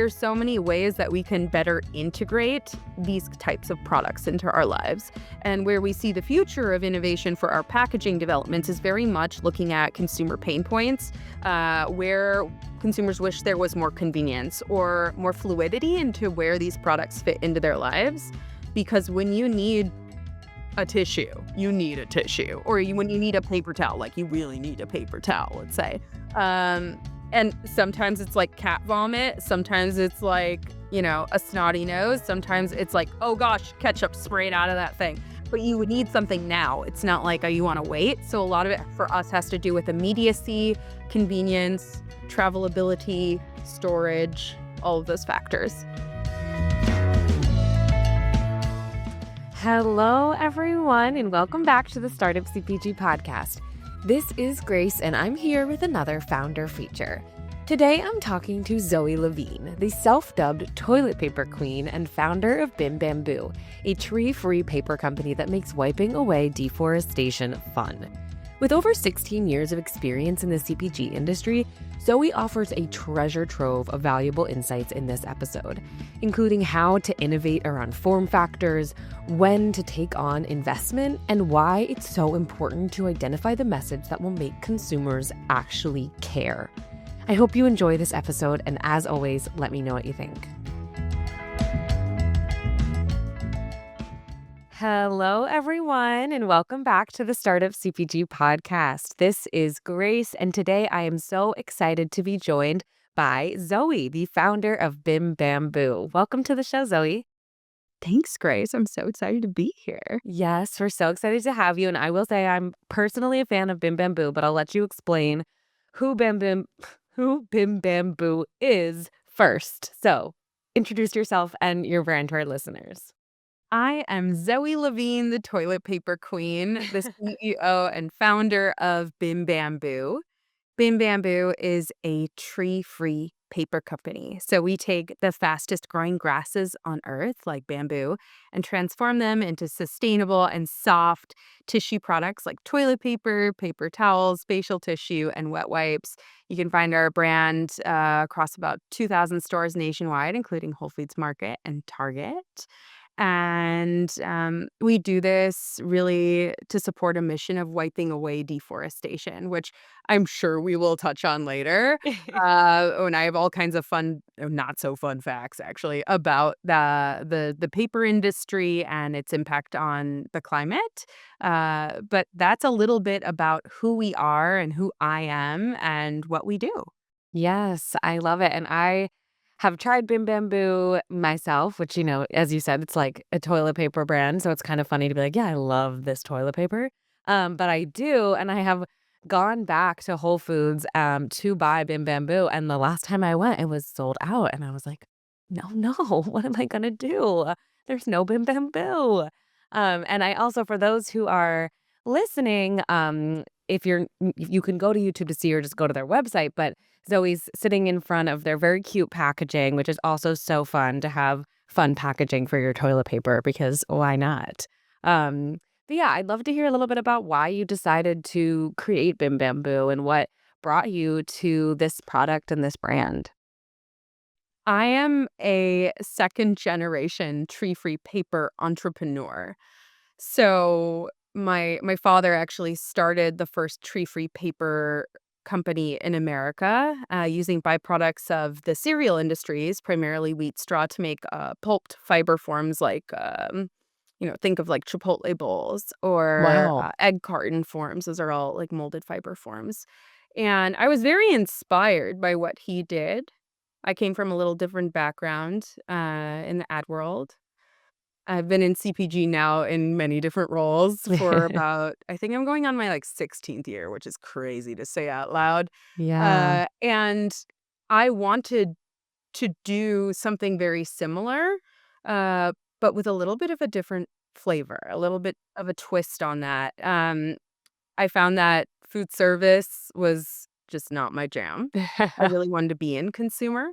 there's so many ways that we can better integrate these types of products into our lives. And where we see the future of innovation for our packaging developments is very much looking at consumer pain points, where consumers wish there was more convenience or more fluidity into where these products fit into their lives. Because when you need a tissue, you need a tissue. Or when you need a paper towel, like you really need a paper towel, let's say. And sometimes it's like cat vomit. Sometimes it's like, a snotty nose. Sometimes it's like, oh gosh, ketchup sprayed out of that thing. But you would need something now. It's not like, you want to wait. So a lot of it for us has to do with immediacy, convenience, travelability, storage, all of those factors. Hello, everyone, and welcome back to the Startup CPG podcast. This is Grace, and I'm here with another founder feature. Today, I'm talking to Zoe Levin, the self-dubbed toilet paper queen and founder of Bim Bamboo, a tree-free paper company that makes wiping away deforestation fun. With over 16 years of experience in the CPG industry, Zoe offers a treasure trove of valuable insights in this episode, including how to innovate around form factors, when to take on investment, and why it's so important to identify the message that will make consumers actually care. I hope you enjoy this episode, and as always, let me know what you think. Hello, everyone, and welcome back to the Startup CPG podcast. This is Grace, and today I am so excited to be joined by Zoe, the founder of Bim Bamboo. Welcome to the show, Zoe. Thanks, Grace. I'm so excited to be here. Yes, we're so excited to have you, and I will say I'm personally a fan of Bim Bamboo, but I'll let you explain who Bim Bamboo is first. So, introduce yourself and your brand to our listeners. I am Zoe Levin, the toilet paper queen, the CEO and founder of Bim Bamboo. Bim Bamboo is a tree-free paper company. So we take the fastest growing grasses on earth, like bamboo, and transform them into sustainable and soft tissue products like toilet paper, paper towels, facial tissue, and wet wipes. You can find our brand across about 2,000 stores nationwide, including Whole Foods Market and Target. And we do this really to support a mission of wiping away deforestation, which I'm sure we will touch on later. And I have all kinds of fun, not so fun facts actually about the paper industry and its impact on the climate. But that's a little bit about who we are and who I am and what we do. Yes, I love it. And I have tried Bim Bamboo myself, which, as you said, it's like a toilet paper brand. So it's kind of funny to be like, yeah, I love this toilet paper. But I do. And I have gone back to Whole Foods to buy Bim Bamboo. And the last time I went, it was sold out. And I was like, no, what am I going to do? There's no Bim Bamboo. And I also, for those who are listening, if you can go to YouTube to see or just go to their website, but Zoe's sitting in front of their very cute packaging, which is also so fun to have fun packaging for your toilet paper because why not? But yeah, I'd love to hear a little bit about why you decided to create Bim Bamboo and what brought you to this product and this brand. I am a second generation tree-free paper entrepreneur. So my father actually started the first tree-free paper company in America using byproducts of the cereal industries, primarily wheat straw, to make pulped fiber forms like, think of like Chipotle bowls or Wow. egg carton forms. Those are all like molded fiber forms. And I was very inspired by what he did. I came from a little different background in the ad world. I've been in CPG now in many different roles for about, I think I'm going on my 16th year, which is crazy to say out loud. Yeah. And I wanted to do something very similar, but with a little bit of a different flavor, a little bit of a twist on that. I found that food service was just not my jam. I really wanted to be in consumer.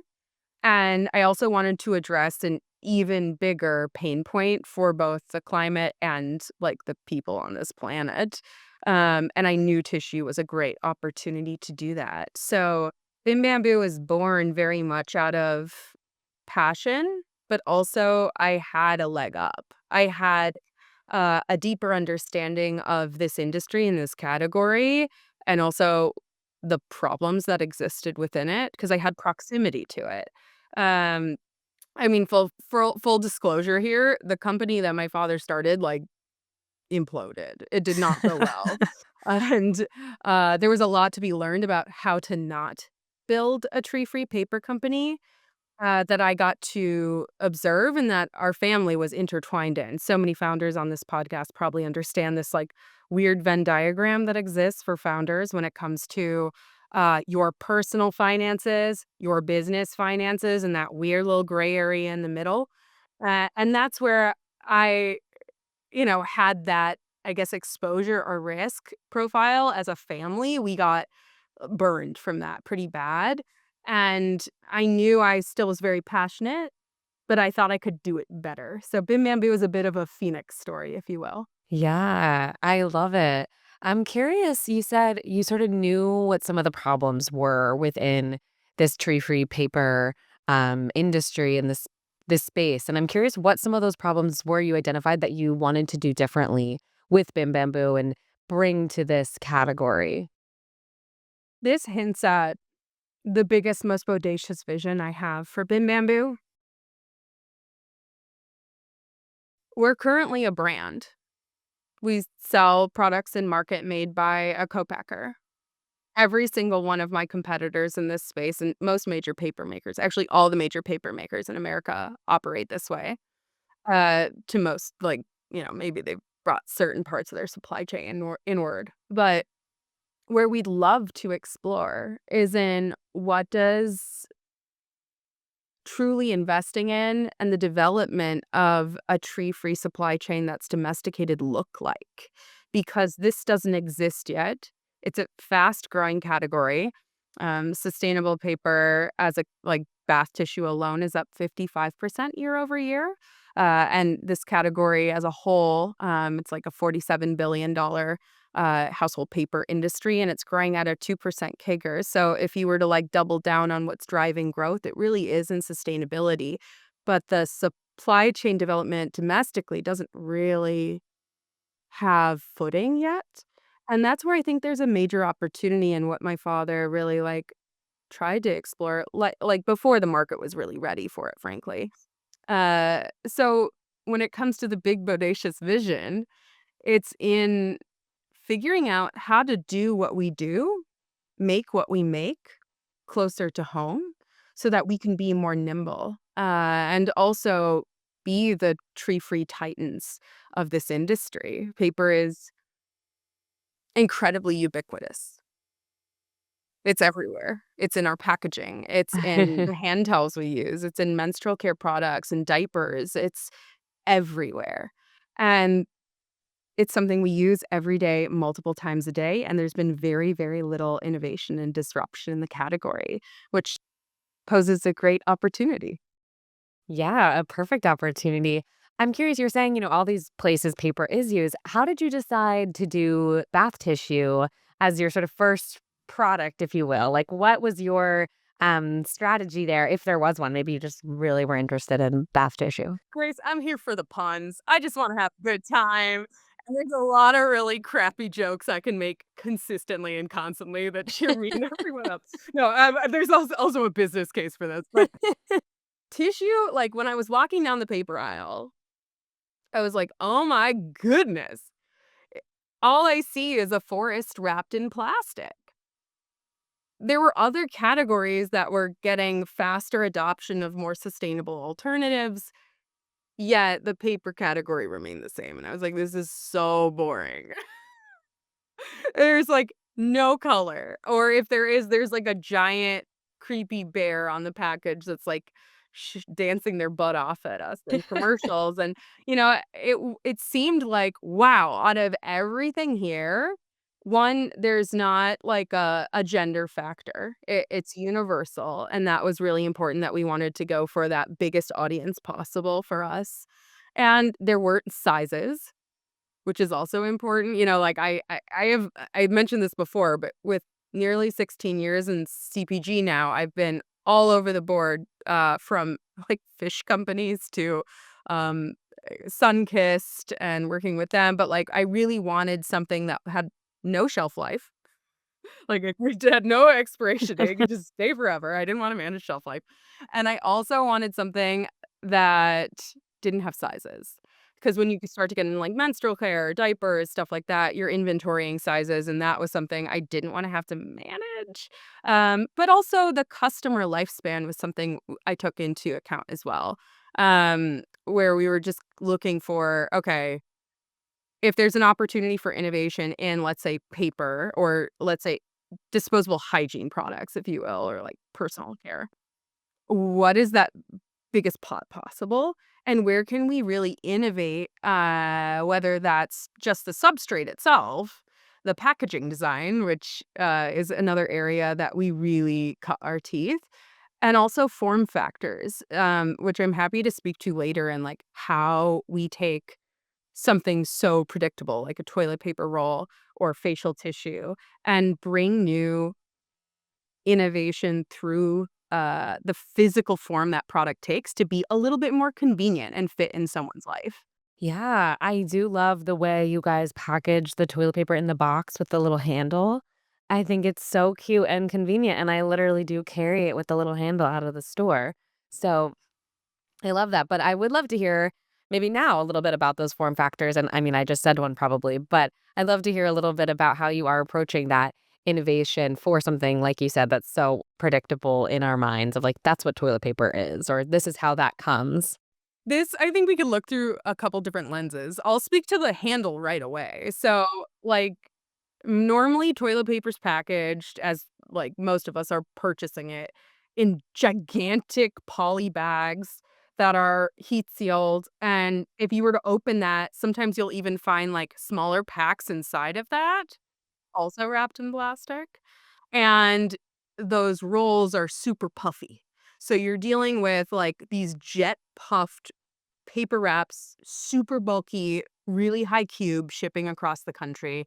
And I also wanted to address an even bigger pain point for both the climate and the people on this planet. And I knew tissue was a great opportunity to do that. So Bim Bamboo was born very much out of passion, but also I had a leg up. I had a deeper understanding of this industry and this category, and also the problems that existed within it because I had proximity to it. Um, I mean, full disclosure here, the company that my father started, like, imploded. It did not go well. And, there was a lot to be learned about how to not build a tree-free paper company, that I got to observe and that our family was intertwined in. So many founders on this podcast probably understand this, like, weird Venn diagram that exists for founders when it comes to, your personal finances, your business finances, and that weird little gray area in the middle. And that's where I had that, I guess, exposure or risk profile as a family. We got burned from that pretty bad. And I knew I still was very passionate, but I thought I could do it better. So Bim Bamboo is a bit of a phoenix story, if you will. Yeah, I love it. I'm curious, you said you sort of knew what some of the problems were within this tree-free paper industry and this space. And I'm curious what some of those problems were you identified that you wanted to do differently with Bim Bamboo and bring to this category. This hints at the biggest, most bodacious vision I have for Bim Bamboo. We're currently a brand. We sell products in market made by a co-packer. Every single one of my competitors in this space and most major paper makers, actually all the major paper makers in America operate this way. To most, like, maybe they've brought certain parts of their supply chain or inward. But where we'd love to explore is in what does truly investing in and the development of a tree-free supply chain that's domesticated look like? Because this doesn't exist yet. It's a fast-growing category. Sustainable paper as a like, bath tissue alone is up 55% year over year. And this category as a whole, it's like a $47 billion household paper industry, and it's growing at a 2% CAGR. So if you were to like double down on what's driving growth, it really is in sustainability. But the supply chain development domestically doesn't really have footing yet. And that's where I think there's a major opportunity in what my father really like tried to explore, like before the market was really ready for it, frankly. So when it comes to the big bodacious vision, it's in figuring out how to do what we do, make what we make closer to home so that we can be more nimble, and also be the tree-free titans of this industry. Paper is incredibly ubiquitous. It's everywhere. It's in our packaging. It's in the hand towels we use. It's in menstrual care products and diapers. It's everywhere. And it's something we use every day, multiple times a day, and there's been very, very little innovation and disruption in the category, which poses a great opportunity. Yeah, a perfect opportunity. I'm curious, you're saying, all these places paper is used. How did you decide to do bath tissue as your sort of first product, if you will? Like, what was your strategy there, if there was one? Maybe you just really were interested in bath tissue. Grace, I'm here for the puns. I just wanna have a good time, and there's a lot of really crappy jokes I can make consistently and constantly that cheer me and everyone up. No, there's also a business case for this, but tissue, like, when I was walking down the paper aisle, I was like, "Oh my goodness. All I see is a forest wrapped in plastic." There were other categories that were getting faster adoption of more sustainable alternatives, yet the paper category remained the same, and I was like, "This is so boring." There's, like, no color, or if there is, there's, like, a giant creepy bear on the package that's, like, dancing their butt off at us in commercials, and, it seemed like, wow, out of everything here, 1, there's not, like, a gender factor. It's universal, and that was really important that we wanted to go for that biggest audience possible for us, and there weren't sizes. Which is also important, like, I've mentioned this before, but with nearly 16 years in CPG now, I've been all over the board, from, like, fish companies to, um, Sunkist and working with them, but, like, I really wanted something that had no shelf life. Like, it had no expiration date, it could just stay forever, I didn't wanna manage shelf life, and I also wanted something that didn't have sizes, because when you start to get into, like, menstrual care, diapers, stuff like that, you're inventorying sizes, and that was something I didn't wanna have to manage, but also the customer lifespan was something I took into account as well, where we were just looking for, okay, if there's an opportunity for innovation in, let's say, paper or let's say disposable hygiene products, if you will, or like personal care, what is that biggest pot possible? And where can we really innovate, whether that's just the substrate itself, the packaging design, which is another area that we really cut our teeth, and also form factors, which I'm happy to speak to later, and like how we take something so predictable like a toilet paper roll or facial tissue and bring new innovation through the physical form that product takes to be a little bit more convenient and fit in someone's life. Yeah, I do love the way you guys package the toilet paper in the box with the little handle. I think it's so cute and convenient, and I literally do carry it with the little handle out of the store. So I love that, but I would love to hear maybe now a little bit about those form factors, and I mean, I just said one probably, but I'd love to hear a little bit about how you are approaching that innovation for something, like you said, that's so predictable in our minds of, like, that's what toilet paper is, or this is how that comes. This, I think we could look through a couple different lenses. I'll speak to the handle right away. So, like, normally toilet paper's packaged as like most of us are purchasing it in gigantic poly bags that are heat sealed. And if you were to open that, sometimes you'll even find like smaller packs inside of that, also wrapped in plastic. And those rolls are super puffy. So you're dealing with like these jet puffed paper wraps, super bulky, really high cube shipping across the country.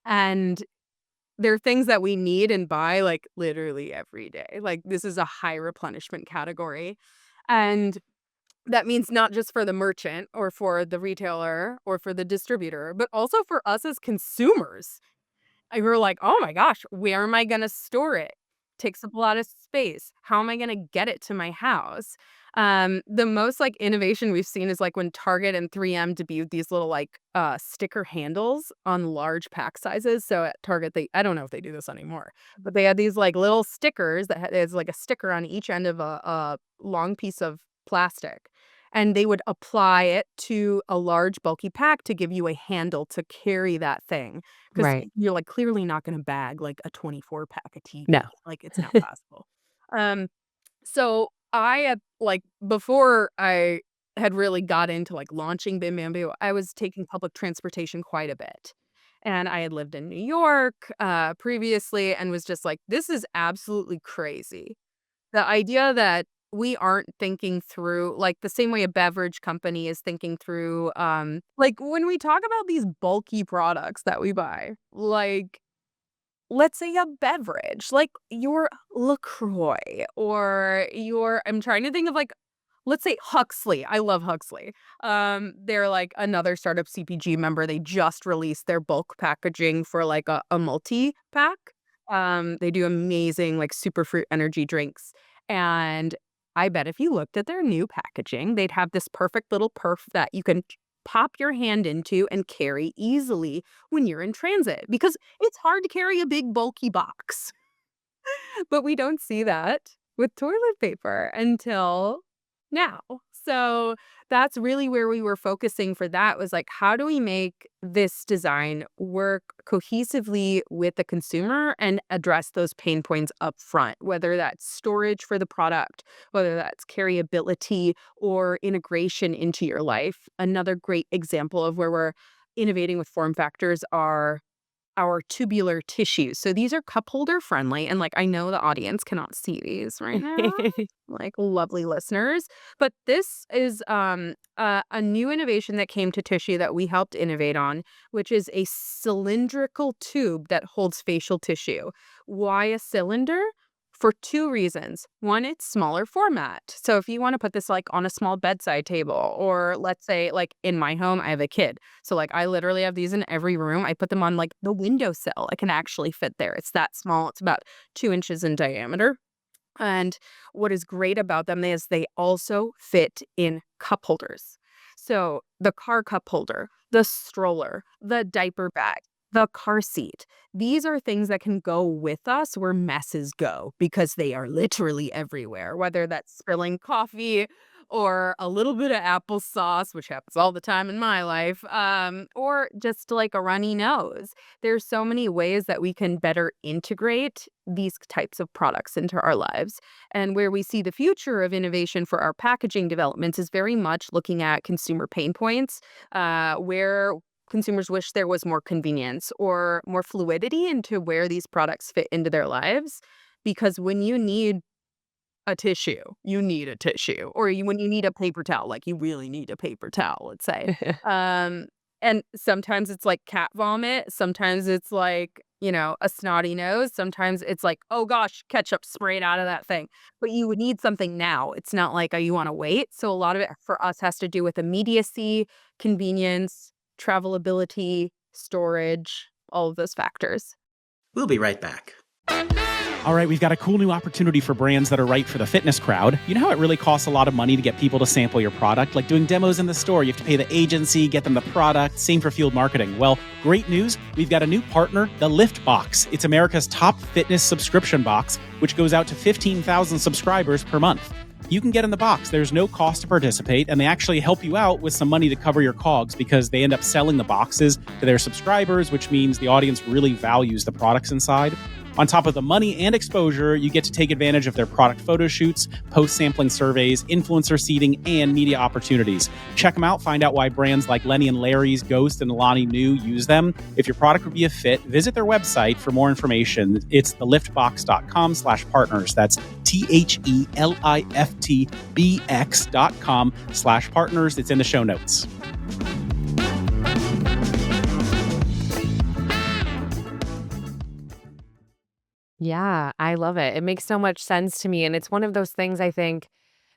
And they're things that we need and buy, like, literally every day. Like, this is a high replenishment category, and that means not just for the merchant or for the retailer or for the distributor, but also for us as consumers. And we were like, "Oh my gosh, where am I gonna store it? Takes up a lot of space. How am I gonna get it to my house?" The most, like, innovation we've seen is, like, when Target and 3M debuted these little, like, sticker handles on large pack sizes. So at Target, they I don't know if they do this anymore, but they had these, like, little stickers that is like a sticker on each end of a long piece of plastic, and they would apply it to a large bulky pack to give you a handle to carry that thing. 'Cause Right. you're, like, clearly not gonna bag, like, a 24 pack of No. TV, like, it's not possible. Um, so I had like, before I had really got into, like, launching Bim Bamboo, I was taking public transportation quite a bit, and I had lived in New York, previously and was just like, "This is absolutely crazy." The idea that we aren't thinking through like, the same way a beverage company is thinking through, like, when we talk about these bulky products that we buy, like, let's say a beverage, like your LaCroix or your I'm trying to think of, like, let's say Huxley. I love Huxley. They're, like, another Startup CPG member. They just released their bulk packaging for, like, a multi-pack. They do amazing, like, superfruit energy drinks, and I bet if you looked at their new packaging, they'd have this perfect little perf that you can pop your hand into and carry easily when you're in transit, because it's hard to carry a big bulky box. But we don't see that with toilet paper until now. So that's really where we were focusing for that was like, how do we make this design work cohesively with the consumer and address those pain points up front, whether that's storage for the product, whether that's carryability or integration into your life. Another great example of where we're innovating with form factors are our tubular tissues. So these are cup holder friendly, and, like, I know the audience cannot see these right now, like, lovely listeners, but this is, a new innovation that came to tissue that we helped innovate on, which is a cylindrical tube that holds facial tissue. Why a cylinder? for two reasons. One, it's smaller format. So if you want to put this like on a small bedside table, or let's say like in my home, I have a kid. So like I literally have these in every room. I put them on like the windowsill. I can actually fit there. It's that small. It's about 2 inches in diameter. And what is great about them is they also fit in cup holders. So the car cup holder, the stroller, the diaper bag, the car seat. These are things that can go with us where messes go because they are literally everywhere, whether that's spilling coffee or a little bit of applesauce, which happens all the time in my life, or just like a runny nose. There's so many ways that we can better integrate these types of products into our lives. And where we see the future of innovation for our packaging developments is very much looking at consumer pain points, where consumers wish there was more convenience or more fluidity into where these products fit into their lives. Because when you need a tissue, you need a tissue, or when you need a paper towel, like you really need a paper towel, let's say. Um, and sometimes it's like cat vomit, sometimes it's like, a snotty nose, sometimes it's like, oh gosh, ketchup sprayed out of that thing. But you would need something now. It's not like you want to wait. So a lot of it for us has to do with immediacy, convenience, travelability, storage, all of those factors. We'll be right back. All right, we've got a cool new opportunity for brands that are right for the fitness crowd. You know how it really costs a lot of money to get people to sample your product? Like doing demos in the store, you have to pay the agency, get them the product, same for field marketing. Well, great news, we've got a new partner, the Lift Box. It's America's top fitness subscription box, which goes out to 15,000 subscribers per month. You can get in the box. There's no cost to participate, and they actually help you out with some money to cover your cogs because they end up selling the boxes to their subscribers, which means the audience really values the products inside. On top of the money and exposure, you get to take advantage of their product photo shoots, post-sampling surveys, influencer seating, and media opportunities. Check them out. Find out why brands like Lenny and Larry's, Ghost, and Alani Nu use them. If your product would be a fit, visit their website for more information. It's theliftbox.com/partners. That's THELIFTBX.com/partners. It's in the show notes. Yeah, I love it. It makes so much sense to me, and it's one of those things I think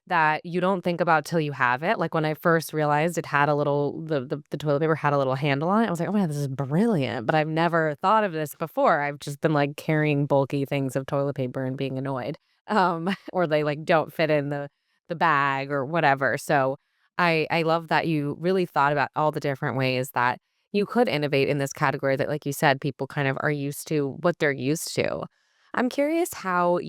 that you don't think about till you have it. Like, when I first realized it had a little the toilet paper had a little handle on it, I was like, "Oh my god, this is brilliant," but I've never thought of this before. I've just been, like, carrying bulky things of toilet paper and being annoyed, or they, like, don't fit in the bag or whatever. So, I love that you really thought about all the different ways that you could innovate in this category that, like you said, people kind of are used to what they're used to. I'm curious how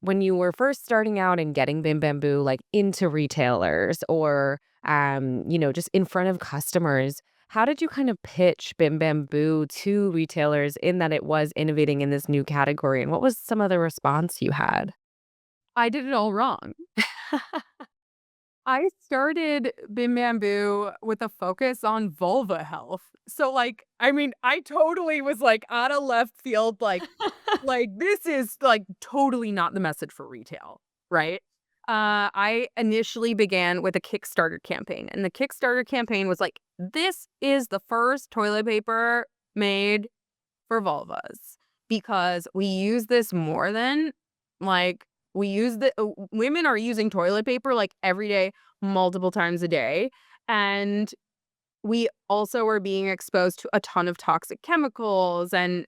when you were first starting out and getting Bim Bamboo like into retailers or just in front of customers, how did you kind of pitch Bim Bamboo to retailers in that it was innovating in this new category? And what was some of the response you had? I did it all wrong. I started Bim Bamboo with a focus on vulva health. So, like, I mean, I totally was, like, out of left field, like, this is, like, totally not the message for retail, right? I initially began with a Kickstarter campaign, and the Kickstarter campaign was like, "This is the first toilet paper made for vulvas because we use this more than like we use the women are using toilet paper like every day, multiple times a day, and we also are being exposed to a ton of toxic chemicals and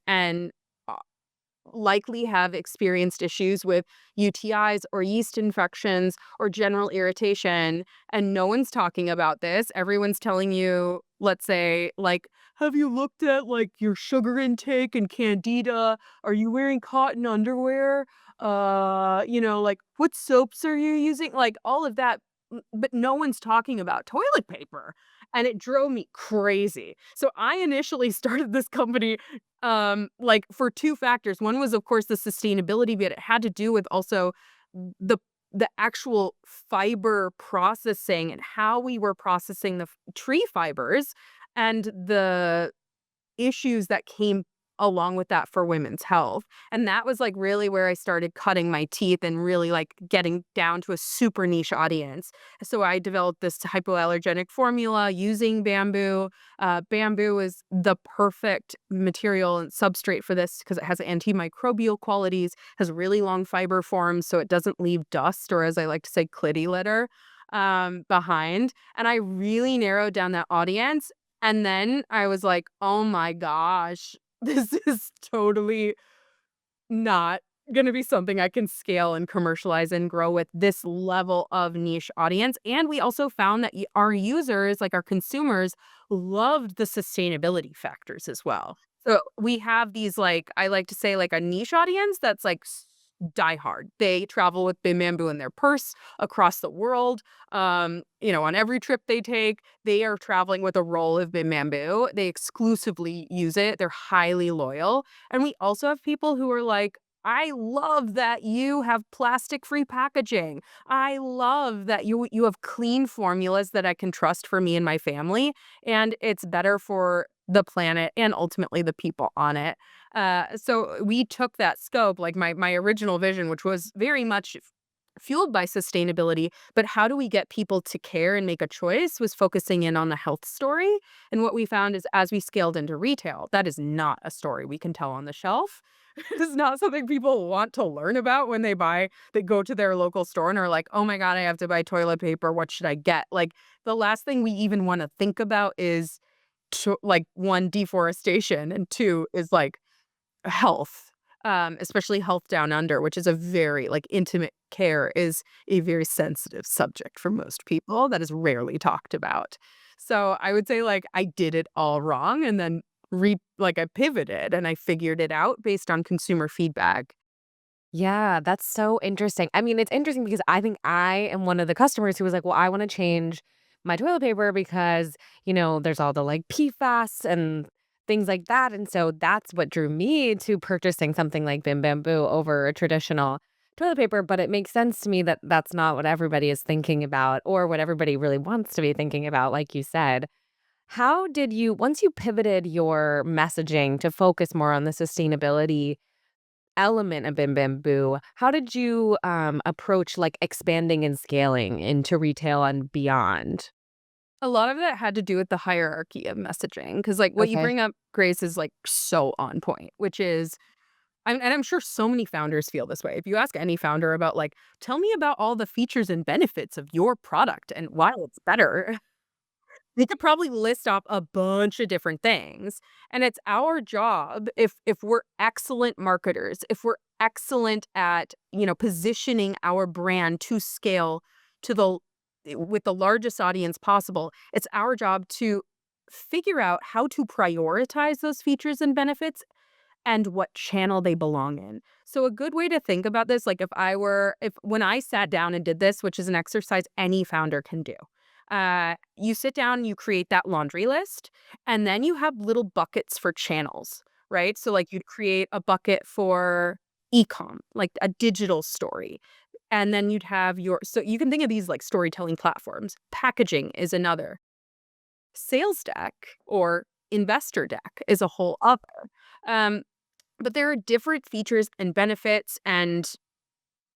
likely have experienced issues with UTIs or yeast infections or general irritation. And no one's talking about this. Everyone's telling you, let's say, like, have you looked at like your sugar intake and candida? Are you wearing cotton underwear? Like what soaps are you using? Like all of that. But no one's talking about toilet paper. And it drove me crazy. So I initially started this company like for two factors. One was of course the sustainability, but it had to do with also the the actual fiber processing and how we were processing the tree fibers and the issues that came along with that for women's health. And that was like really where I started cutting my teeth and really like getting down to a super niche audience. So I developed this hypoallergenic formula using bamboo. Bamboo is the perfect material and substrate for this because it has antimicrobial qualities, has really long fiber forms, so it doesn't leave dust, or as I like to say, clitty litter behind. And I really narrowed down that audience. And then I was like, oh my gosh, this is totally not gonna be something I can scale and commercialize and grow with this level of niche audience. And we also found that our users, like our consumers, loved the sustainability factors as well. So we have these, like, I like to say, like a niche audience that's like diehard. They travel with Bim Bamboo in their purse across the world. On every trip they take, they are traveling with a roll of Bim Bamboo. They exclusively use it. They're highly loyal. And we also have people who are like, I love that you have plastic-free packaging. I love that you have clean formulas that I can trust for me and my family, and it's better for the planet and ultimately the people on it. So we took that scope, like my original vision, which was very much fueled by sustainability, but how do we get people to care and make a choice, was focusing in on the health story. And what we found is as we scaled into retail, that is not a story we can tell on the shelf. It is not something people want to learn about when they go to their local store and are like, oh my God, I have to buy toilet paper. What should I get? Like the last thing we even want to think about is like one, deforestation, and two is like health, especially health down under, which is a very like intimate care is a very sensitive subject for most people that is rarely talked about. So I would say like I did it all wrong and then I pivoted and I figured it out based on consumer feedback. Yeah, that's so interesting. I mean, it's interesting because I think I am one of the customers who was like, well, I want to change my toilet paper because, there's all the like PFAS and things like that. And so that's what drew me to purchasing something like Bim Bamboo over a traditional toilet paper. But it makes sense to me that that's not what everybody is thinking about or what everybody really wants to be thinking about, like you said. How did you, once you pivoted your messaging to focus more on the sustainability element of Bim Bamboo, how did you, approach, like, expanding and scaling into retail and beyond? A lot of that had to do with the hierarchy of messaging because like what you Okay. bring up, Grace, is like so on point, which is I'm sure so many founders feel this way. If you ask any founder about like, tell me about all the features and benefits of your product and why it's better, they could probably list off a bunch of different things. And it's our job, if we're excellent marketers, if we're excellent at, positioning our brand to scale to the with the largest audience possible, it's our job to figure out how to prioritize those features and benefits and what channel they belong in. So a good way to think about this, like if when I sat down and did this, which is an exercise any founder can do, you sit down, you create that laundry list, and then you have little buckets for channels, right? So like you'd create a bucket for ecom, like a digital story. And then you'd have so you can think of these like storytelling platforms. Packaging is another. Sales deck or investor deck is a whole other. Um, but there are different features and benefits and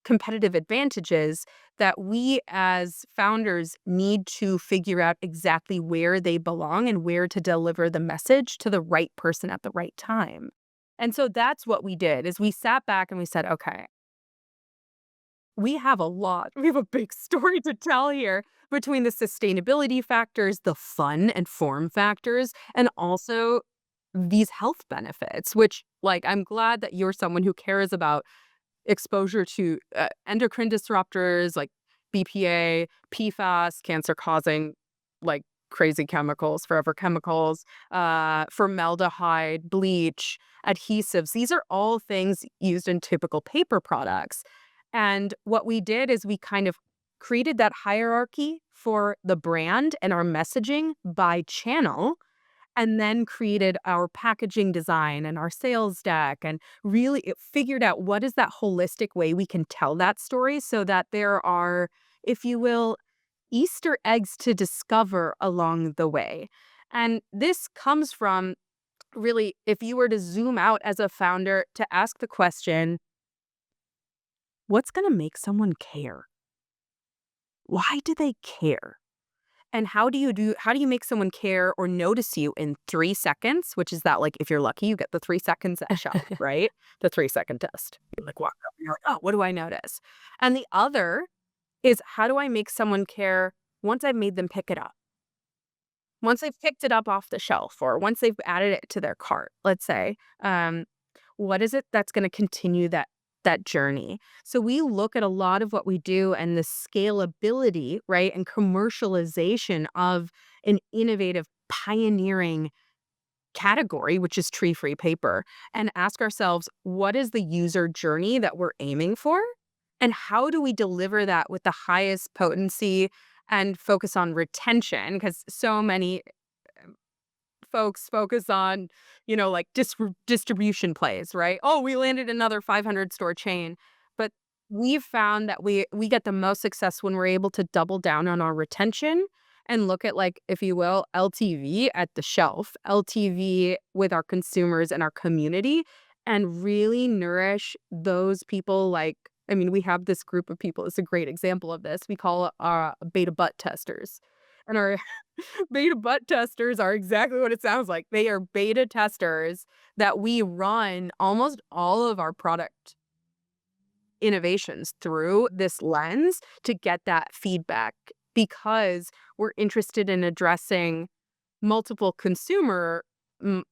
competitive advantages that we as founders need to figure out exactly where they belong and where to deliver the message to the right person at the right time. And so that's what we did is we sat back and we said, okay, we have a lot. We have a big story to tell here between the sustainability factors, the fun and form factors, and also these health benefits, which like I'm glad that you're someone who cares about exposure to endocrine disruptors like BPA, PFAS, cancer causing like crazy chemicals, forever chemicals, formaldehyde, bleach, adhesives. These are all things used in typical paper products. And what we did is we kind of created that hierarchy for the brand and our messaging by channel and then created our packaging design and our sales deck and really it figured out what is that holistic way we can tell that story so that there are, if you will, Easter eggs to discover along the way. And this comes from really, if you were to zoom out as a founder to ask the question, what's going to make someone care? Why do they care? And how do you make someone care or notice you in 3 seconds, which is that, like, if you're lucky, you get the 3 seconds at shelf, right? The 3-second test. You, like, walk up and you're like, "Oh, what do I notice?" And the other is, how do I make someone care once I've made them pick it up? Once they've picked it up off the shelf or once they've added it to their cart, let's say, what is it that's gonna continue that journey? So we look at a lot of what we do and the scalability, right, and commercialization of an innovative, pioneering category, which is tree-free paper, and ask ourselves, what is the user journey that we're aiming for? And how do we deliver that with the highest potency and focus on retention? Because so many folks focus on, like distribution plays, right? Oh, we landed another 500 store chain. But we've found that we get the most success when we're able to double down on our retention and look at, like, if you will, LTV at the shelf, LTV with our consumers and our community, and really nourish those people. Like, I mean, we have this group of people. It's a great example of this. We call it beta butt testers. And our beta butt testers are exactly what it sounds like. They are beta testers that we run almost all of our product innovations through this lens to get that feedback, because we're interested in addressing multiple consumer mm,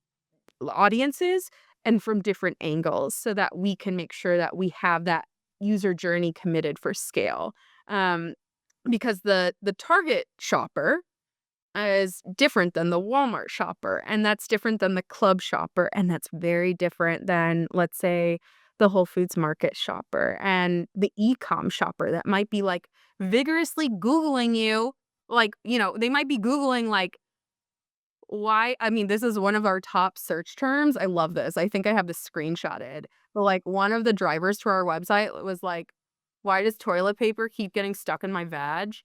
audiences and from different angles so that we can make sure that we have that user journey committed for scale. Um, because the target shopper is different than the Walmart shopper, and that's different than the club shopper, and that's very different than, let's say, the Whole Foods Market shopper and the e-com shopper that might be, like, vigorously Googling you. Like, they might be Googling, like, why I mean, this is one of our top search terms. I love this. I think I have this screenshotted. But, like, one of the drivers to our website was like, "Why does toilet paper keep getting stuck in my vag?"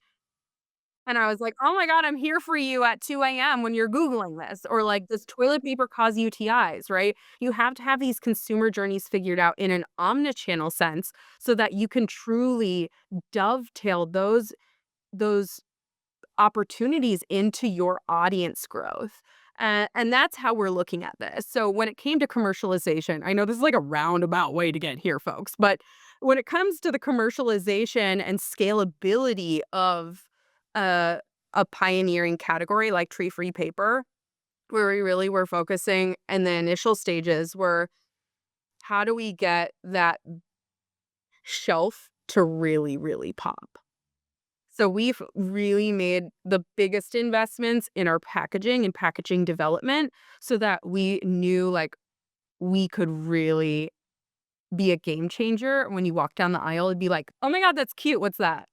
And I was like, "Oh my god, I'm here for you at 2 a.m. when you're Googling this." Or like, "Does toilet paper cause UTIs?" Right? You have to have these consumer journeys figured out in an omnichannel sense so that you can truly dovetail those opportunities into your audience growth. And that's how we're looking at this. So when it came to commercialization, I know this is like a roundabout way to get here, folks, but when it comes to the commercialization and scalability of a, a pioneering category like tree-free paper, where we really were focusing in the initial stages were, how do we get that shelf to really, really pop? So we've really made the biggest investments in our packaging and packaging development so that we knew, like, we could really be a game changer. When you walk down the aisle, it'd be like, "Oh my god, that's cute. What's that?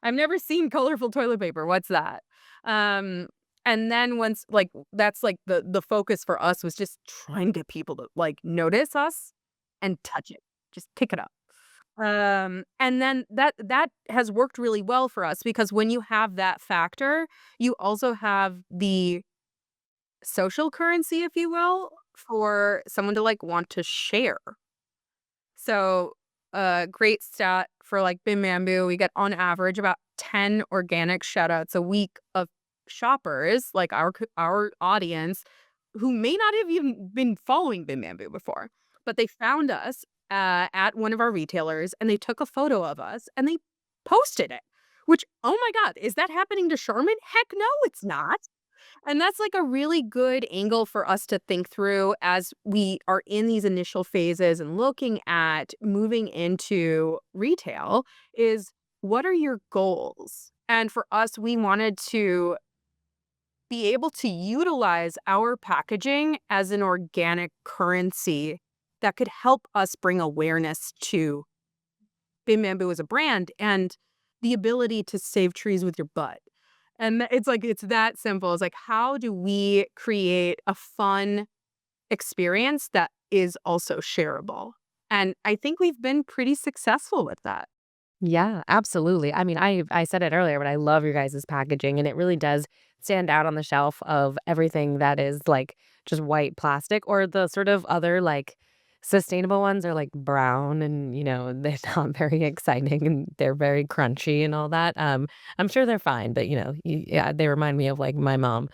I've never seen colorful toilet paper. What's that?" Um, and then once, like, that's like the focus for us was just trying to get people to, like, notice us and touch it. Just pick it up. And then that has worked really well for us because when you have that factor, you also have the social currency, if you will, for someone to, like, want to share. So, great stat for, like, Bim Bamboo, we get on average about 10 organic shout outs a week of shoppers, like our audience, who may not have even been following Bim Bamboo before, but they found us, at one of our retailers, and they took a photo of us, and they posted it, which, oh my god, is that happening to Charmin? Heck no, it's not. And that's, like, a really good angle for us to think through as we are in these initial phases and looking at moving into retail is, what are your goals? And for us, we wanted to be able to utilize our packaging as an organic currency that could help us bring awareness to Bim Bamboo as a brand and the ability to save trees with your butt. And it's like, it's that simple. It's like, how do we create a fun experience that is also shareable? And I think we've been pretty successful with that. Yeah, absolutely. I mean, I said it earlier, but I love your guys' packaging, and it really does stand out on the shelf of everything that is like just white plastic, or the sort of other like sustainable ones are like brown and they're not very exciting and they're very crunchy and all that. I'm sure they're fine, but yeah, they remind me of like my mom.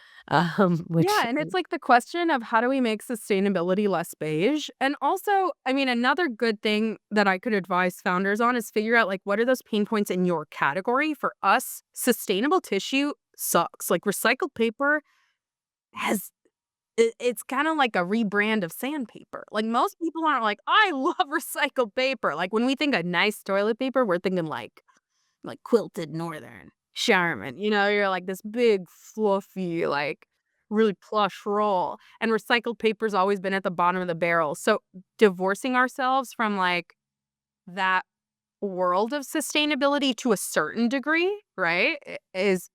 Which Yeah, and it's like the question of how do we make sustainability less beige? And also, I mean, another good thing that I could advise founders on is figure out like what are those pain points in your category? For us, sustainable tissue sucks. Like recycled paper has it's kind of like a rebrand of sandpaper. Like most people aren't like, I love recycled paper. Like when we think of nice toilet paper, we're thinking like quilted northern, Charmin. You're like this big, fluffy, like really plush roll. And recycled paper's always been at the bottom of the barrel. So divorcing ourselves from like that world of sustainability to a certain degree, right, is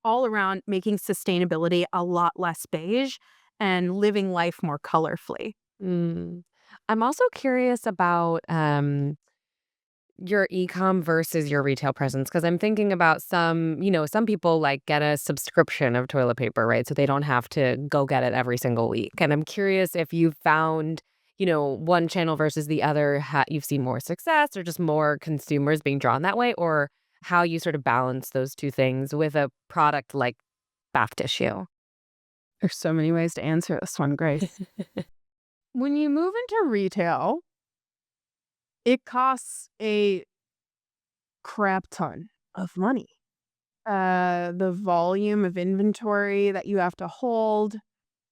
all around making sustainability a lot less beige and living life more colorfully. mm. I'm also curious about your e-com versus your retail presence, because 'cause I'm thinking about some people, like, get a subscription of toilet paper, right? So they don't have to go get it every single week, and I'm curious if you found, one channel versus the other, you've seen more success or just more consumers being drawn that way, or how you sort of balance those 2 things with a product like bath tissue. There's so many ways to answer this one, Grace. When you move into retail, it costs a crap ton of money. The volume of inventory that you have to hold,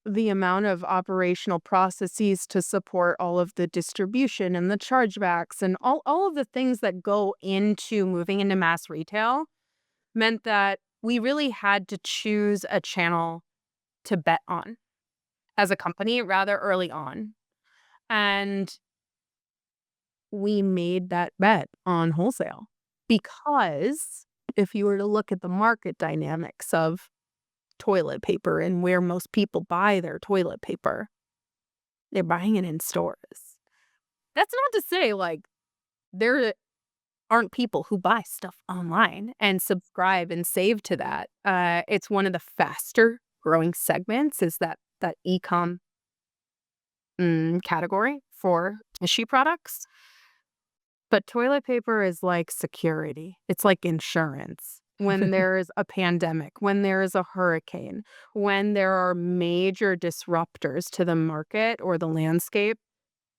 the amount of operational processes to support all of the distribution and the chargebacks and all of the things that go into moving into mass retail meant that we really had to choose a channel to bet on as a company rather early on. And we made that bet on wholesale because if you were to look at the market dynamics of toilet paper and where most people buy their toilet paper, they're buying it in stores. That's not to say like there aren't people who buy stuff online and subscribe and save to that. It's one of the faster growing segments is that e-com category for tissue products. But toilet paper is like security. It's like insurance. When there is a pandemic, when there is a hurricane, when there are major disruptors to the market or the landscape,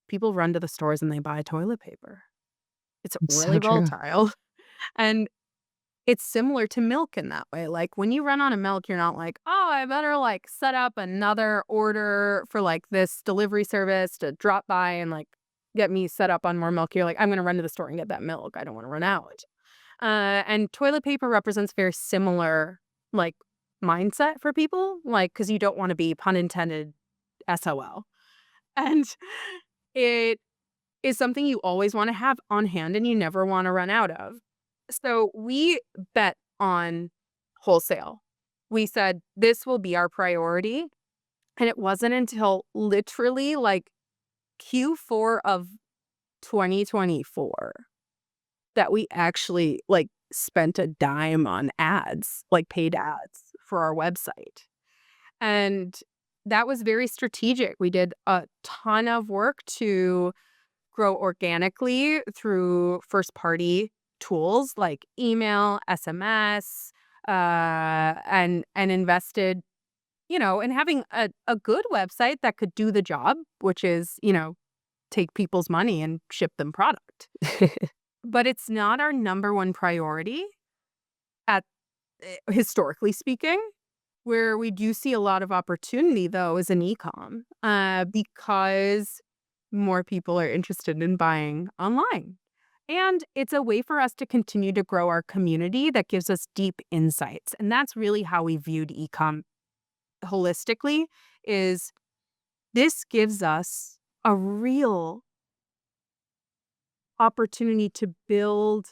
people run to the stores and they buy toilet paper. It's It's really so true. volatile. And it's similar to milk in that way. Like when you run out of milk, you're not like, oh, I better like set up another order for like this delivery service to drop by and like get me set up on more milk. You're like, I'm going to run to the store and get that milk. I don't want to run out. And toilet paper represents very similar like mindset for people, like because you don't want to be pun intended SOL. And it is something you always want to have on hand and you never want to run out of. So we bet on wholesale. We said this will be our priority. And it wasn't until literally like Q4 of 2024 that we actually like spent a dime on ads, like paid ads for our website. And that was very strategic. We did a ton of work to grow organically through first party tools like email, SMS, and invested, in having a good website that could do the job, which is, take people's money and ship them product. But it's not our number one priority at historically speaking. Where we do see a lot of opportunity, though, is in e-com, because more people are interested in buying online. And it's a way for us to continue to grow our community that gives us deep insights. And that's really how we viewed e-com holistically is this gives us a real opportunity to build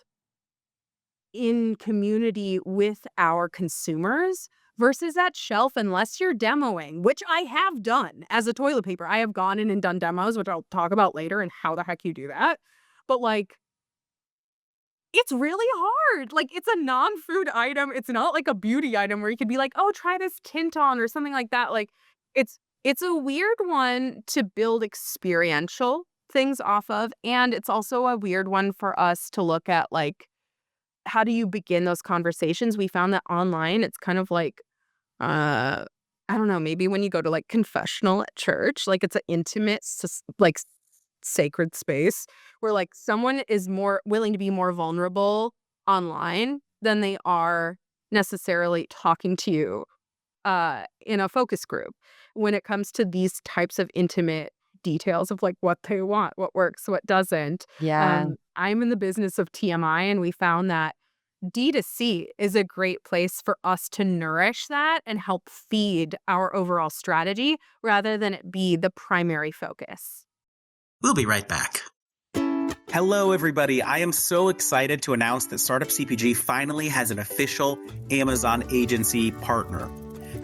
in community with our consumers versus at shelf unless you're demoing, which I have done as a toilet paper. I have gone in and done demos, which I'll talk about later and how the heck you do that. But like it's really hard. Like, it's a non-food item. It's not like a beauty item where you could be like, "Oh, try this tint on," or something like that. Like, it's a weird one to build experiential things off of, and it's also a weird one for us to look at, like, how do you begin those conversations? We found that online, it's kind of like, uh, I don't know, maybe when you go to, like, confessional at church, like, it's an intimate sacred space where, like, someone is more willing to be more vulnerable online than they are necessarily talking to you, in a focus group when it comes to these types of intimate details of, like, what they want, what works, what doesn't. Yeah. I'm in the business of TMI, and we found that D2C is a great place for us to nourish that and help feed our overall strategy rather than it be the primary focus. We'll be right back. Hello, everybody. I am so excited to announce that Startup CPG finally has an official Amazon agency partner.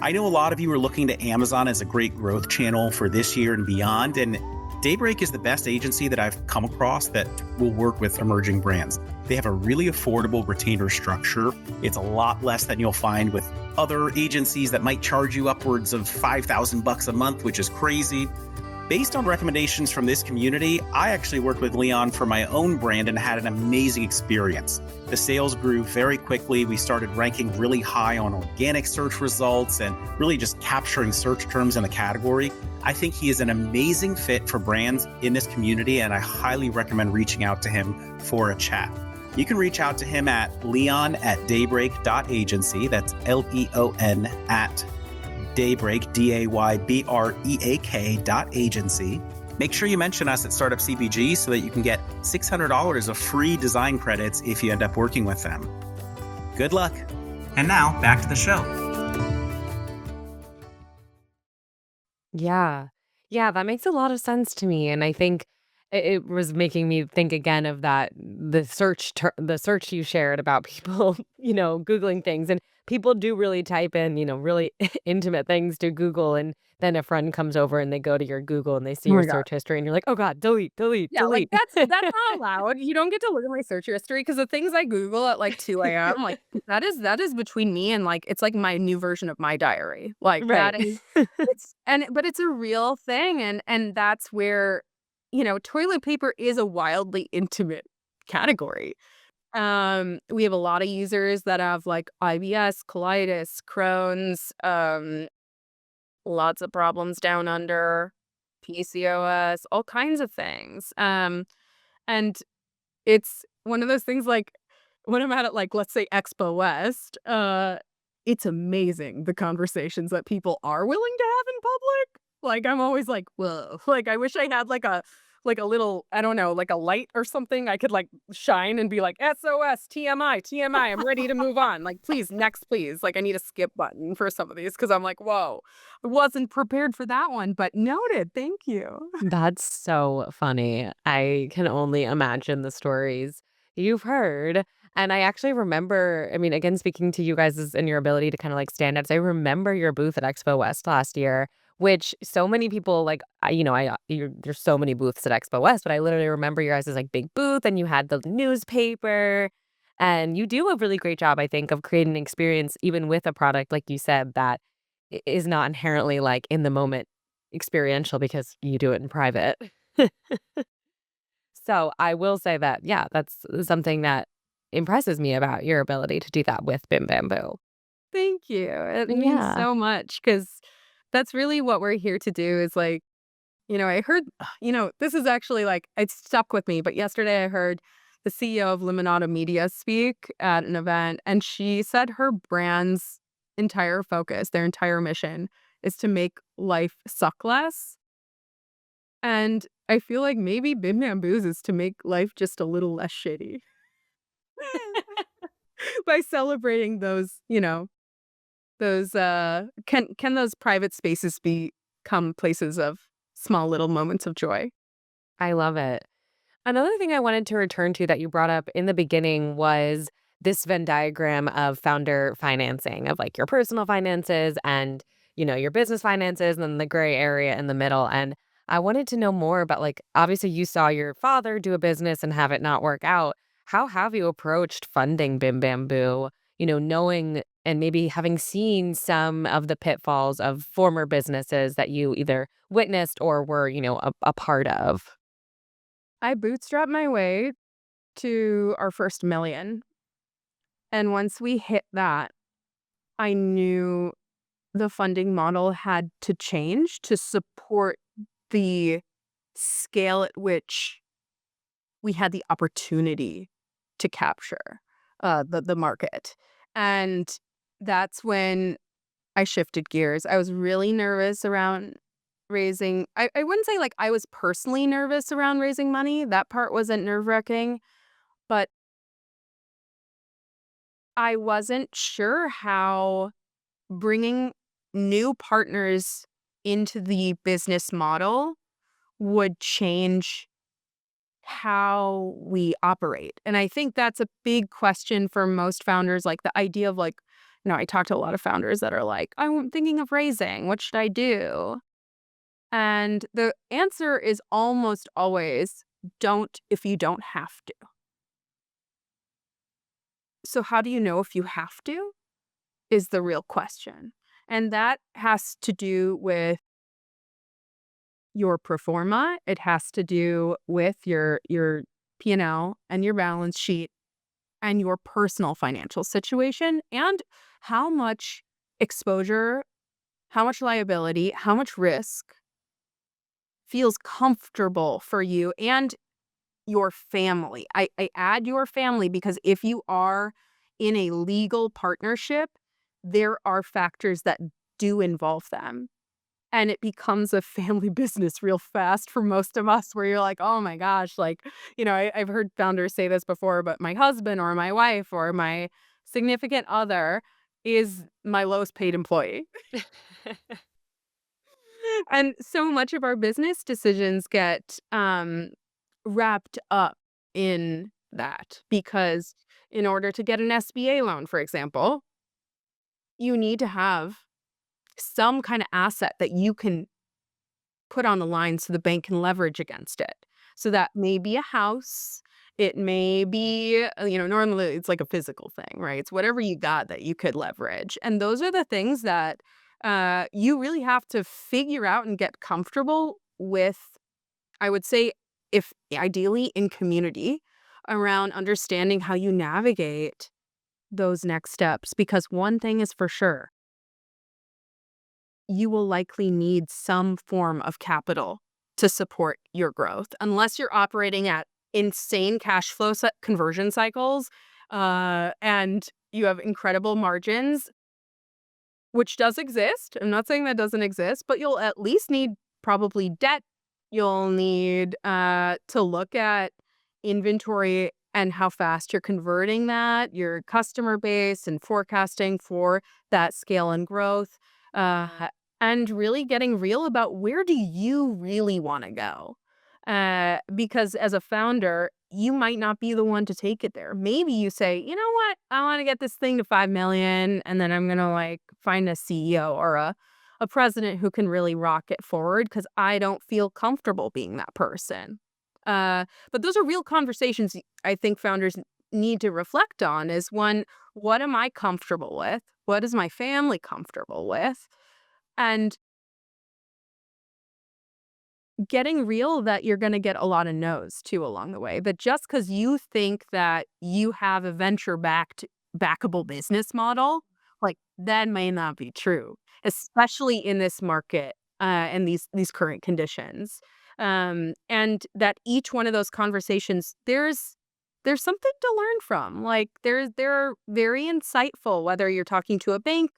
I know a lot of you are looking to Amazon as a great growth channel for this year and beyond, and Daybreak is the best agency that I've come across that will work with emerging brands. They have a really affordable retainer structure. It's a lot less than you'll find with other agencies that might charge you upwards of $5,000 a month, which is crazy. Based on recommendations from this community, I actually worked with Leon for my own brand and had an amazing experience. The sales grew very quickly. We started ranking really high on organic search results and really just capturing search terms in the category. I think he is an amazing fit for brands in this community, and I highly recommend reaching out to him for a chat. You can reach out to him at leon@daybreak.agency. That's LEON at Daybreak, DAYBREAK.agency. Make sure you mention us at Startup CPG so that you can get $600 of free design credits if you end up working with them. Good luck. And now, back to the show. Yeah. Yeah, that makes a lot of sense to me, and I think it was making me think again of that the search you shared about people, Googling things, and people do really type in, really intimate things to Google, and then a friend comes over and they go to your Google and they see Oh your my god. search history and you're like, "Oh god, delete, delete, Yeah, like, delete." that's not allowed. You don't get to look at my search history because the things I Google at, like, 2 a.m., like, that is between me and, like, it's like my new version of my diary. Like, Right. that is but it's a real thing, and that's where, toilet paper is a wildly intimate category. We have a lot of users that have, like, IBS, colitis, Crohn's, lots of problems down under, PCOS, all kinds of things. And it's one of those things, like, when I'm at, like, let's say Expo West, it's amazing the conversations that people are willing to have in public. Like, I'm always like, "Whoa." Like, I wish I had, like a little, I don't know, like a light or something I could, like, shine and be like, "SOS, TMI, TMI, I'm ready to move on." Like, "Please, next, please." Like, I need a skip button for some of these because 'cause I'm like, "Whoa, I wasn't prepared for that one, but noted, thank you." That's so funny. I can only imagine the stories you've heard. And I actually remember, I mean, again, speaking to you guys and your ability to kind of like stand out, I remember your booth at Expo West last year, which so many people like, there's so many booths at Expo West, but I literally remember your guys' like big booth and you had the newspaper. And you do a really great job, I think, of creating an experience, even with a product, like you said, that is not inherently like in the moment experiential because you do it in private. So, I will say that, yeah, that's something that impresses me about your ability to do that with Bim Bamboo. Thank you. It means Yeah. so much because that's really what we're here to do is, like, I heard, this is actually, like, it stuck with me, but yesterday I heard the CEO of Limonada Media speak at an event, and she said her brand's entire focus, their entire mission is to make life suck less. And I feel like maybe Bim Bamboos is to make life just a little less shitty by celebrating those, those, can those private spaces become places of small little moments of joy? I love it. Another thing I wanted to return to that you brought up in the beginning was this Venn diagram of founder financing, of like your personal finances and, your business finances, and then the gray area in the middle. And I wanted to know more about like, obviously, you saw your father do a business and have it not work out. how have you approached funding Bim Bamboo? Knowing and maybe having seen some of the pitfalls of former businesses that you either witnessed or were, a part of. I bootstrapped my way to our first million. And once we hit that, I knew the funding model had to change to support the scale at which we had the opportunity to capture the market. And that's when I shifted gears. I was really nervous around raising. I wouldn't say like I was personally nervous around raising money. That part wasn't nerve-wracking, but I wasn't sure how bringing new partners into the business model would change how we operate. And I think that's a big question for most founders. Like the idea of like, I talk to a lot of founders that are like, I'm thinking of raising. What should I do? And the answer is almost always don't if you don't have to. So, how do you know if you have to? Is the real question. And that has to do with your pro forma. It has to do with your P&L and your balance sheet and your personal financial situation and how much exposure, how much liability, how much risk feels comfortable for you and your family. I add your family because if you are in a legal partnership, there are factors that do involve them. And it becomes a family business real fast for most of us, where you're like, oh my gosh, like, I've heard founders say this before, but my husband or my wife or my significant other is my lowest paid employee. And so much of our business decisions get wrapped up in that because in order to get an SBA loan, for example, you need to have some kind of asset that you can put on the line so the bank can leverage against it. So that may be a house. It may be, normally it's like a physical thing, right? It's whatever you got that you could leverage. And those are the things that you really have to figure out and get comfortable with, I would say, if ideally in community around understanding how you navigate those next steps. Because one thing is for sure, you will likely need some form of capital to support your growth unless you're operating at insane cash flow conversion cycles and you have incredible margins, which does exist. I'm not saying that doesn't exist, but you'll at least need probably debt. You'll need to look at inventory and how fast you're converting that, your customer base and forecasting for that scale and growth, uh, and really getting real about where do you really want to go. Because as a founder, you might not be the one to take it there. Maybe you say, you know what, I want to get this thing to 5 million, and then I'm gonna like find a CEO or a president who can really rock it forward because I don't feel comfortable being that person. But those are real conversations I think founders need to reflect on is one, what am I comfortable with? What is my family comfortable with? And getting real that you're going to get a lot of no's too along the way. That just because you think that you have a venture backed, backable business model, like that may not be true, especially in this market and these current conditions. And that each one of those conversations, there's something to learn from. Like they're very insightful, whether you're talking to a bank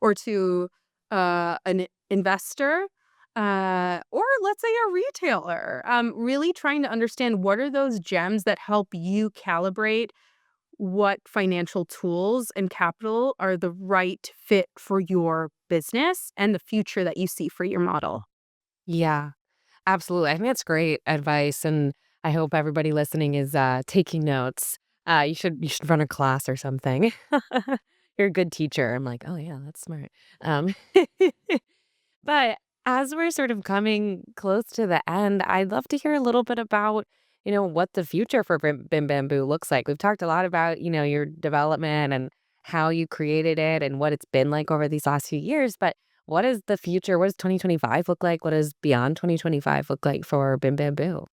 or to an investor or let's say a retailer, really trying to understand what are those gems that help you calibrate what financial tools and capital are the right fit for your business and the future that you see for your model. Yeah, absolutely. I think that's great advice, and I hope everybody listening is taking notes. You should run a class or something. You're a good teacher. I'm like, oh yeah, that's smart. Um, but as we're sort of coming close to the end, I'd love to hear a little bit about what the future for Bim Bamboo looks like. We've talked a lot about, your development and how you created it and what it's been like over these last few years. But what is the future? What does 2025 look like? What does beyond 2025 look like for Bim Bamboo?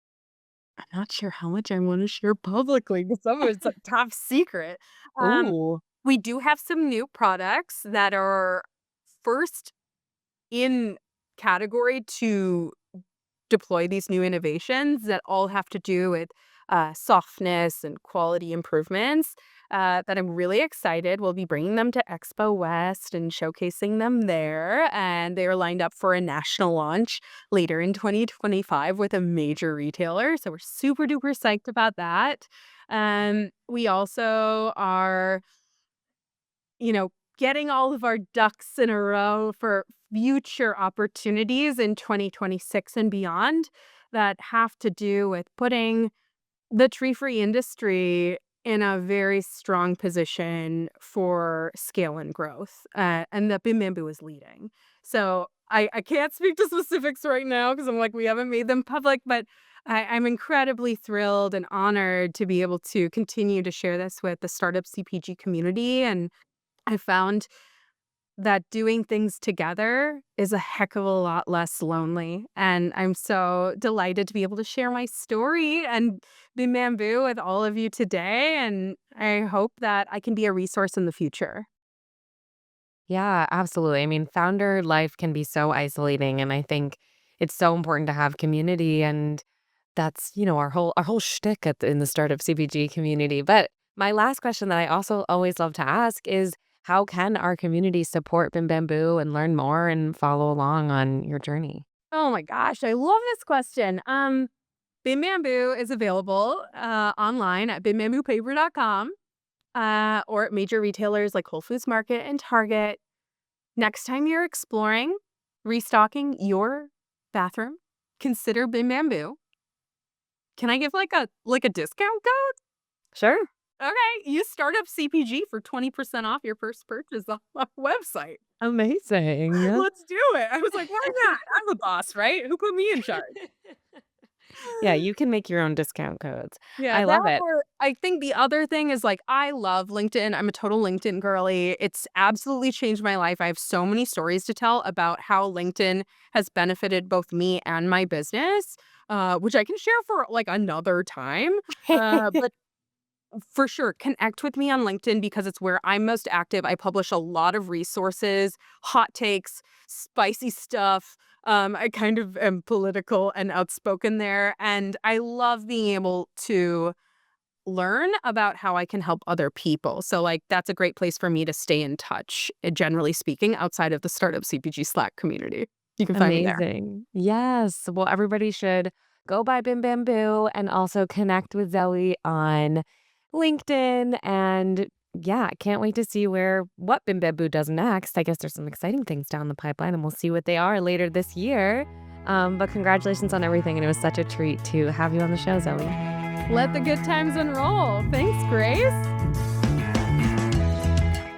I'm not sure how much I want to share publicly because some of it's a top secret. Um, Ooh. we do have some new products that are first in category to deploy these new innovations that all have to do with softness and quality improvements that I'm really excited. We'll be bringing them to Expo West and showcasing them there. And they are lined up for a national launch later in 2025 with a major retailer. So we're super duper psyched about that. We also are, getting all of our ducks in a row for future opportunities in 2026 and beyond that have to do with putting the tree-free industry in a very strong position for scale and growth, and that Bim Bamboo is leading. So I can't speak to specifics right now because I'm like, we haven't made them public, but I'm incredibly thrilled and honored to be able to continue to share this with the Startup CPG community. And I found that doing things together is a heck of a lot less lonely. And I'm so delighted to be able to share my story and Bim Bamboo with all of you today. And I hope that I can be a resource in the future. Yeah, absolutely. I mean, founder life can be so isolating, and I think it's so important to have community, and that's, our whole shtick in the startup CPG community. But my last question that I also always love to ask is, how can our community support Bim Bamboo and learn more and follow along on your journey? Oh my gosh, I love this question. Bim Bamboo is available online at bimbamboopaper.com or at major retailers like Whole Foods Market and Target. Next time you're exploring restocking your bathroom, consider Bim Bamboo. Can I give like a discount code? Sure. Okay, use Startup CPG for 20% off your first purchase on our website. Amazing. Let's do it. I was like, why not? I'm the boss, right? Who put me in charge? Yeah, you can make your own discount codes. Yeah, I that love it. or I think the other thing is like I love LinkedIn. I'm a total LinkedIn girly. It's absolutely changed my life. I have so many stories to tell about how LinkedIn has benefited both me and my business, which I can share for like another time. But for sure, connect with me on LinkedIn because it's where I'm most active. I publish a lot of resources, hot takes, spicy stuff. I kind of am political and outspoken there. And I love being able to learn about how I can help other people. So, like, that's a great place for me to stay in touch, generally speaking, outside of the Startup CPG Slack community. You can find me there. Amazing. Yes. Well, everybody should go buy Bim Bamboo and also connect with Zoe on LinkedIn. And yeah, I can't wait to see what Bim Bamboo does next. I guess there's some exciting things down the pipeline, and we'll see what they are later this year. But congratulations on everything. And it was such a treat to have you on the show, Zoe. Let the good times unroll. Thanks, Grace.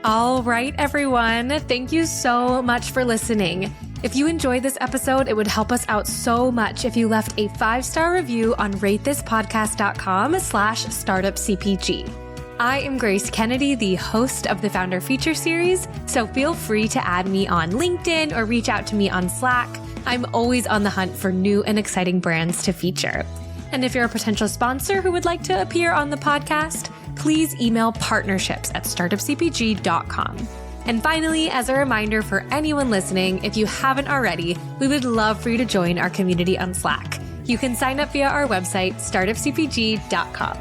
All right, everyone. Thank you so much for listening. If you enjoyed this episode, it would help us out so much if you left a 5-star review on ratethispodcast.com/startupcpg. I am Grace Kennedy, the host of the Founder Feature Series, so feel free to add me on LinkedIn or reach out to me on Slack. I'm always on the hunt for new and exciting brands to feature. And if you're a potential sponsor who would like to appear on the podcast, please email partnerships@startupcpg.com. And finally, as a reminder for anyone listening, if you haven't already, we would love for you to join our community on Slack. You can sign up via our website, startupcpg.com.